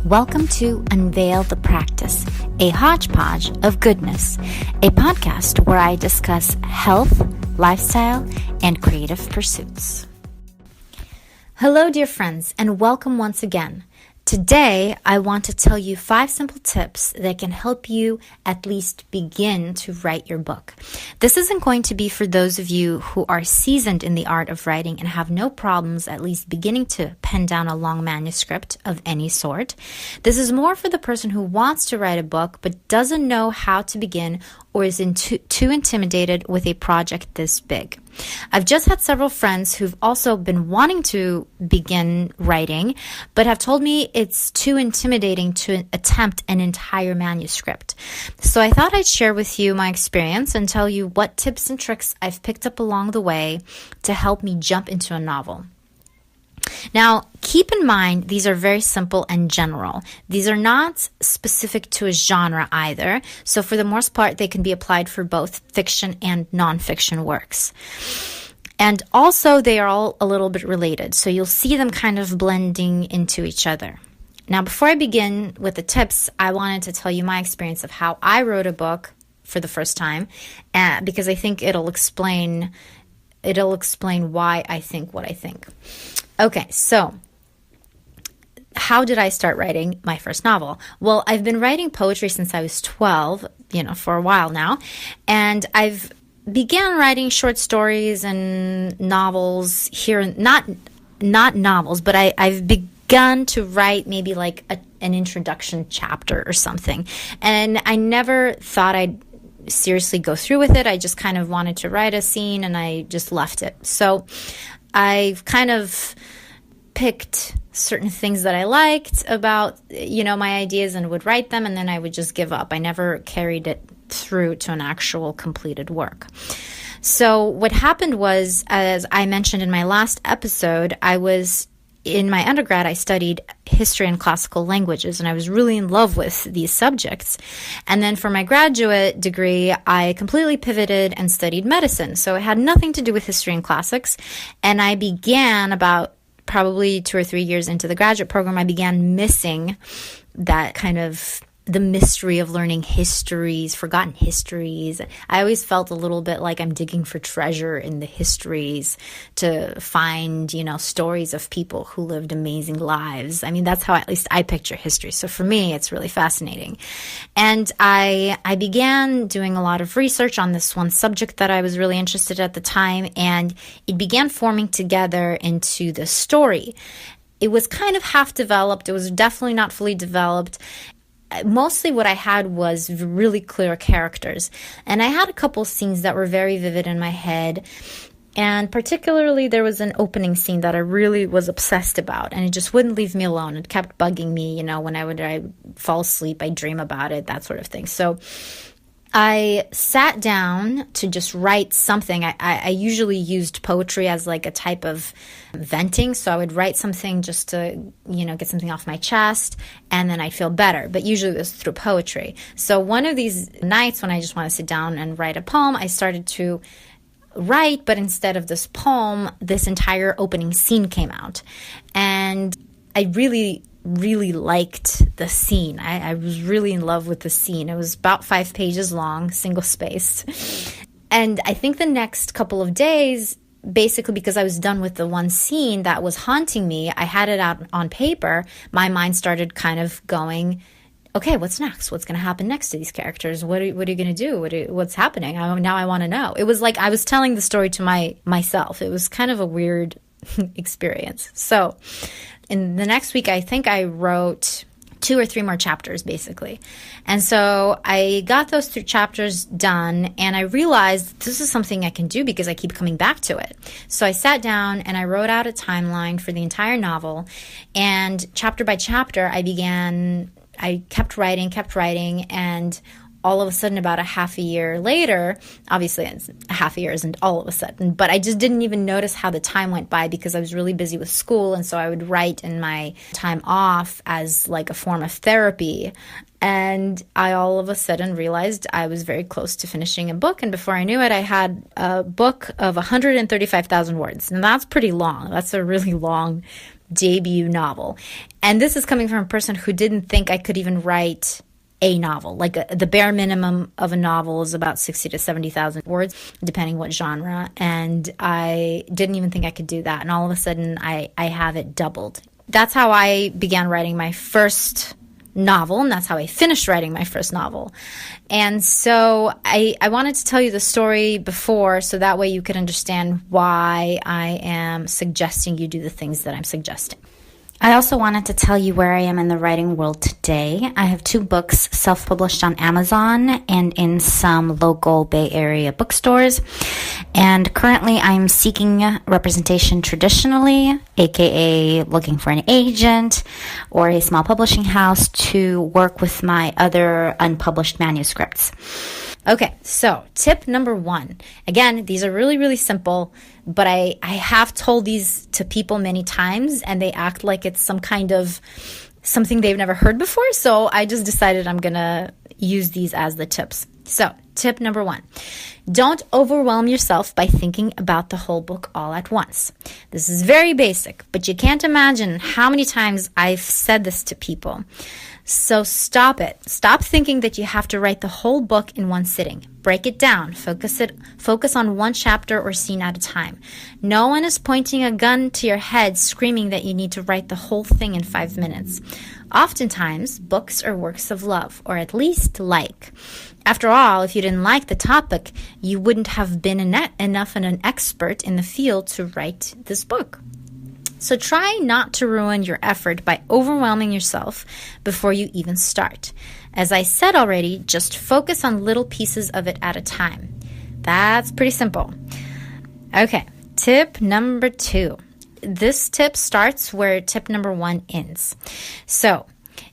Welcome to Unveil the Practice, a hodgepodge of goodness, a podcast where I discuss health, lifestyle, and creative pursuits. Hello, dear friends, and welcome once again. Today, I want to tell you 5 simple tips that can help you at least begin to write your book. This isn't going to be for those of you who are seasoned in the art of writing and have no problems at least beginning to pen down a long manuscript of any sort. This is more for the person who wants to write a book but doesn't know how to begin or is too intimidated with a project this big. I've just had several friends who've also been wanting to begin writing, but have told me it's too intimidating to attempt an entire manuscript. So I thought I'd share with you my experience and tell you what tips and tricks I've picked up along the way to help me jump into a novel. Now, keep in mind, these are very simple and general. These are not specific to a genre either. So for the most part, they can be applied for both fiction and nonfiction works. And also, they are all a little bit related. So you'll see them kind of blending into each other. Now, before I begin with the tips, I wanted to tell you my experience of how I wrote a book for the first time, because I think it'll explain why I think what I think. Okay, so how did I start writing my first novel? Well, I've been writing poetry since I was 12, for a while now, and I've began writing short stories and novels here, not novels, but I've begun to write maybe like an introduction chapter or something, and I never thought I'd seriously go through with it. I just kind of wanted to write a scene and I just left it. So I've kind of picked certain things that I liked about, my ideas and would write them, and then I would just give up. I never carried it through to an actual completed work. So what happened was, as I mentioned in my last episode, in my undergrad, I studied history and classical languages, and I was really in love with these subjects. And then for my graduate degree, I completely pivoted and studied medicine. So it had nothing to do with history and classics. And I began about probably 2 or 3 years into the graduate program, I began missing that kind of the mystery of learning histories, forgotten histories. I always felt a little bit like I'm digging for treasure in the histories to find, stories of people who lived amazing lives. I mean, that's how at least I picture history. So for me, it's really fascinating. And I began doing a lot of research on this one subject that I was really interested in at the time, and it began forming together into the story. It was kind of half developed. It was definitely not fully developed. Mostly what I had was really clear characters. And I had a couple scenes that were very vivid in my head. And particularly there was an opening scene that I really was obsessed about. And it just wouldn't leave me alone. It kept bugging me, when I would fall asleep, I'd dream about it, that sort of thing. So I sat down to just write something. I usually used poetry as like a type of venting. So I would write something just to, get something off my chest, and then I'd feel better. But usually it was through poetry. So one of these nights when I just want to sit down and write a poem, I started to write, but instead of this poem, this entire opening scene came out. And I really liked the scene. I was really in love with the scene. It was about 5 pages long, single-spaced. And I think the next couple of days, basically because I was done with the one scene that was haunting me, I had it out on paper, my mind started kind of going, okay, what's next? What's going to happen next to these characters? What are you going to do? What's happening? Now I want to know. It was like I was telling the story to myself. It was kind of a weird experience. So in the next week, I think I wrote 2 or 3 more chapters, basically. And so I got those 3 chapters done, and I realized this is something I can do because I keep coming back to it. So I sat down and I wrote out a timeline for the entire novel, and chapter by chapter, I kept writing, and all of a sudden, about a half a year later, obviously a half a year isn't all of a sudden, but I just didn't even notice how the time went by because I was really busy with school, and so I would write in my time off as like a form of therapy. And I all of a sudden realized I was very close to finishing a book, and before I knew it, I had a book of 135,000 words, and that's pretty long. That's a really long debut novel. And this is coming from a person who didn't think I could even write a novel. Like the bare minimum of a novel is about 60 to 70,000 words, depending what genre. And I didn't even think I could do that. And all of a sudden, I have it doubled. That's how I began writing my first novel, and that's how I finished writing my first novel. And so I wanted to tell you the story before, so that way you could understand why I am suggesting you do the things that I'm suggesting. I also wanted to tell you where I am in the writing world today. I have 2 books self-published on Amazon and in some local Bay Area bookstores. And currently I'm seeking representation traditionally, aka looking for an agent or a small publishing house to work with my other unpublished manuscripts. Okay, so tip number 1. Again, these are really, really simple, but I have told these to people many times and they act like it's some kind of something they've never heard before. So I just decided I'm going to use these as the tips. So tip number 1, don't overwhelm yourself by thinking about the whole book all at once. This is very basic, but you can't imagine how many times I've said this to people. So stop it. Stop thinking that you have to write the whole book in one sitting. Break it down. Focus on one chapter or scene at a time. No one is pointing a gun to your head screaming that you need to write the whole thing in 5 minutes. Oftentimes, books are works of love, or at least like. After all, if you didn't like the topic, you wouldn't have been enough of an expert in the field to write this book. So try not to ruin your effort by overwhelming yourself before you even start. As I said already, just focus on little pieces of it at a time. That's pretty simple. Okay, tip number 2. This tip starts where tip number 1 ends. So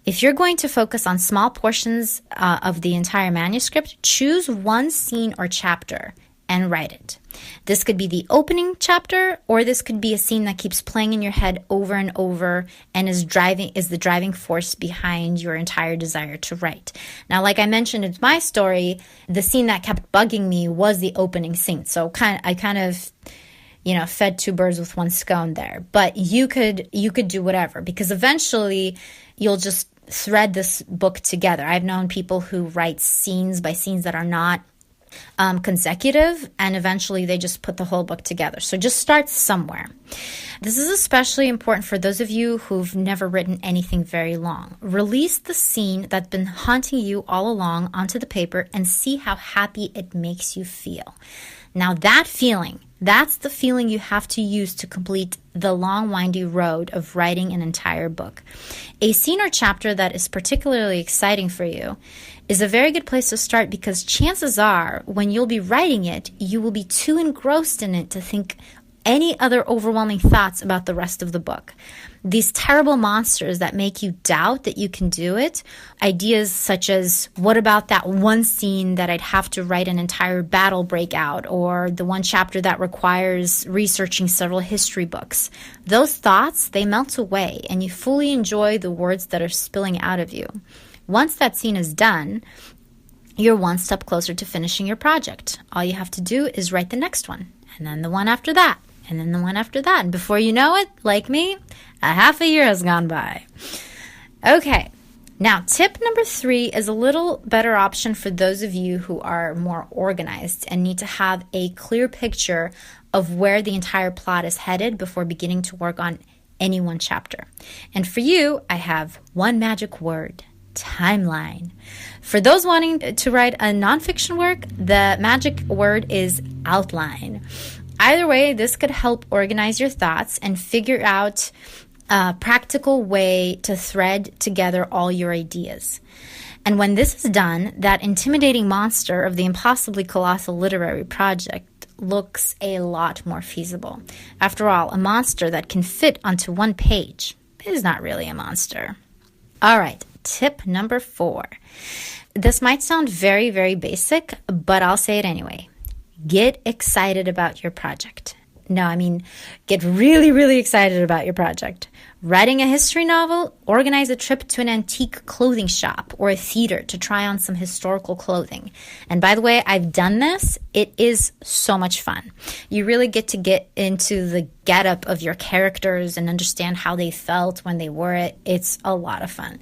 if you're going to focus on small portions of the entire manuscript, choose one scene or chapter and write it. This could be the opening chapter, or this could be a scene that keeps playing in your head over and over and is the driving force behind your entire desire to write. Now, like I mentioned in my story, the scene that kept bugging me was the opening scene. So I kind of fed 2 birds with 1 stone there. But you could do whatever, because eventually you'll just thread this book together. I've known people who write scenes by scenes that are not consecutive, and eventually they just put the whole book together. So just start somewhere. This is especially important for those of you who've never written anything very long. Release the scene that's been haunting you all along onto the paper and see how happy it makes you feel. Now that feeling, that's the feeling you have to use to complete the long, windy road of writing an entire book. A scene or chapter that is particularly exciting for you is a very good place to start, because chances are when you'll be writing it, you will be too engrossed in it to think any other overwhelming thoughts about the rest of the book. These terrible monsters that make you doubt that you can do it, ideas such as, what about that one scene that I'd have to write an entire battle breakout, or the one chapter that requires researching several history books. Those thoughts, they melt away and you fully enjoy the words that are spilling out of you. Once that scene is done, you're one step closer to finishing your project. All you have to do is write the next one, and then the one after that, and then the one after that. And before you know it, like me, a half a year has gone by. Okay, now tip number 3 is a little better option for those of you who are more organized and need to have a clear picture of where the entire plot is headed before beginning to work on any one chapter. And for you, I have one magic word: timeline. For those wanting to write a nonfiction work, the magic word is outline. Either way, this could help organize your thoughts and figure out a practical way to thread together all your ideas. And when this is done, that intimidating monster of the impossibly colossal literary project looks a lot more feasible. After all, a monster that can fit onto one page is not really a monster. All right. Tip number 4. This might sound very, very basic, but I'll say it anyway. Get excited about your project. No, I mean, get really, really excited about your project. Writing a history novel? Organize a trip to an antique clothing shop or a theater to try on some historical clothing. And by the way, I've done this. It is so much fun. You really get to get into the getup of your characters and understand how they felt when they wore it. It's a lot of fun.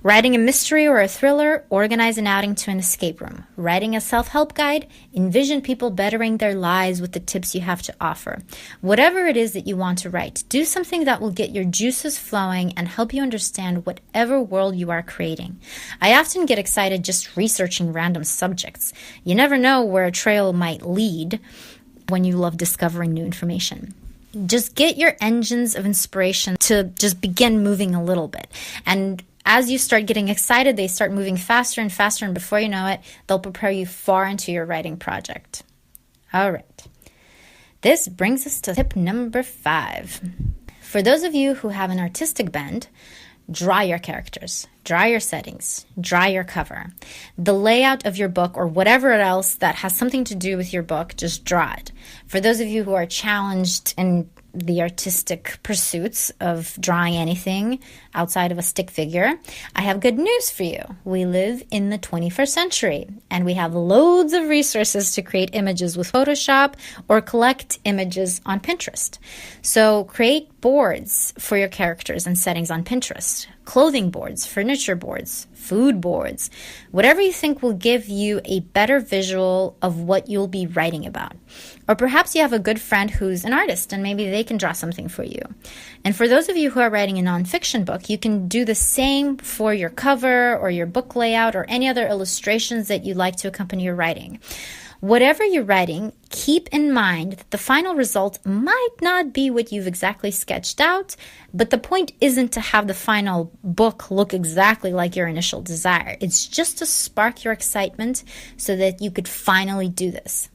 Writing a mystery or a thriller? Organize an outing to an escape room. Writing a self-help guide? Envision people bettering their lives with the tips you have to offer. Whatever it is that you want to write, do something that will get your juices flowing and help you understand whatever world you are creating. I often get excited just researching random subjects. You never know where a trail might lead when you love discovering new information. Just get your engines of inspiration to just begin moving a little bit. And as you start getting excited, they start moving faster and faster, and before you know it, they'll prepare you far into your writing project. All right. This brings us to tip number 5. For those of you who have an artistic bend, draw your characters, draw your settings, draw your cover. The layout of your book or whatever else that has something to do with your book, just draw it. For those of you who are challenged in the artistic pursuits of drawing anything outside of a stick figure, I have good news for you. We live in the 21st century, and we have loads of resources to create images with Photoshop or collect images on Pinterest. So create boards for your characters and settings on Pinterest. Clothing boards, furniture boards, food boards, whatever you think will give you a better visual of what you'll be writing about. Or perhaps you have a good friend who's an artist and maybe they can draw something for you. And for those of you who are writing a nonfiction book, you can do the same for your cover or your book layout or any other illustrations that you'd like to accompany your writing. Whatever you're writing, keep in mind that the final result might not be what you've exactly sketched out, but the point isn't to have the final book look exactly like your initial desire. It's just to spark your excitement so that you could finally do this.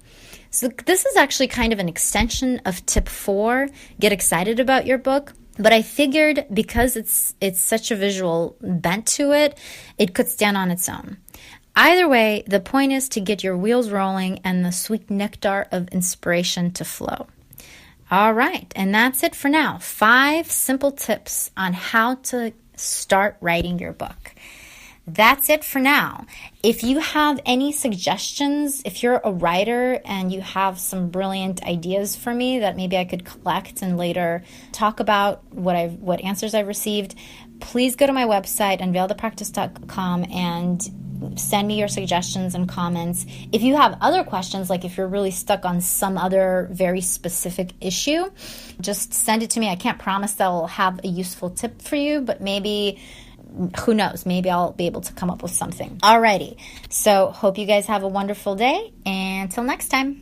So this is actually kind of an extension of tip 4, get excited about your book. But I figured because it's such a visual bent to it, it could stand on its own. Either way, the point is to get your wheels rolling and the sweet nectar of inspiration to flow. All right, and that's it for now. 5 simple tips on how to start writing your book. That's it for now. If you have any suggestions, if you're a writer and you have some brilliant ideas for me that maybe I could collect and later talk about what answers I've received, please go to my website, unveilthepractice.com, and send me your suggestions and comments. If you have other questions, like if you're really stuck on some other very specific issue, just send it to me. I can't promise that I'll have a useful tip for you, but maybe, who knows, maybe I'll be able to come up with something. Alrighty, so hope you guys have a wonderful day, and until next time.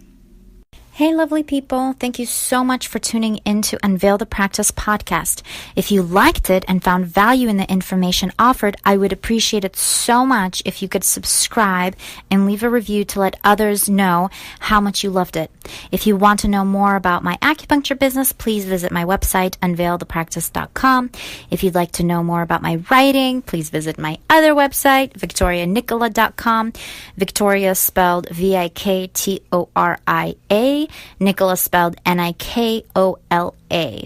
Hey, lovely people. Thank you so much for tuning in to Unveil the Practice podcast. If you liked it and found value in the information offered, I would appreciate it so much if you could subscribe and leave a review to let others know how much you loved it. If you want to know more about my acupuncture business, please visit my website, unveilthepractice.com. If you'd like to know more about my writing, please visit my other website, victorianicola.com. Victoria spelled Viktoria. Nicola spelled Nikola.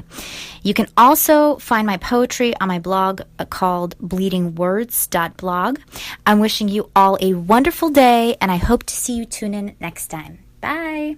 You can also find my poetry on my blog called bleedingwords.blog. I'm wishing you all a wonderful day, and I hope to see you tune in next time. Bye.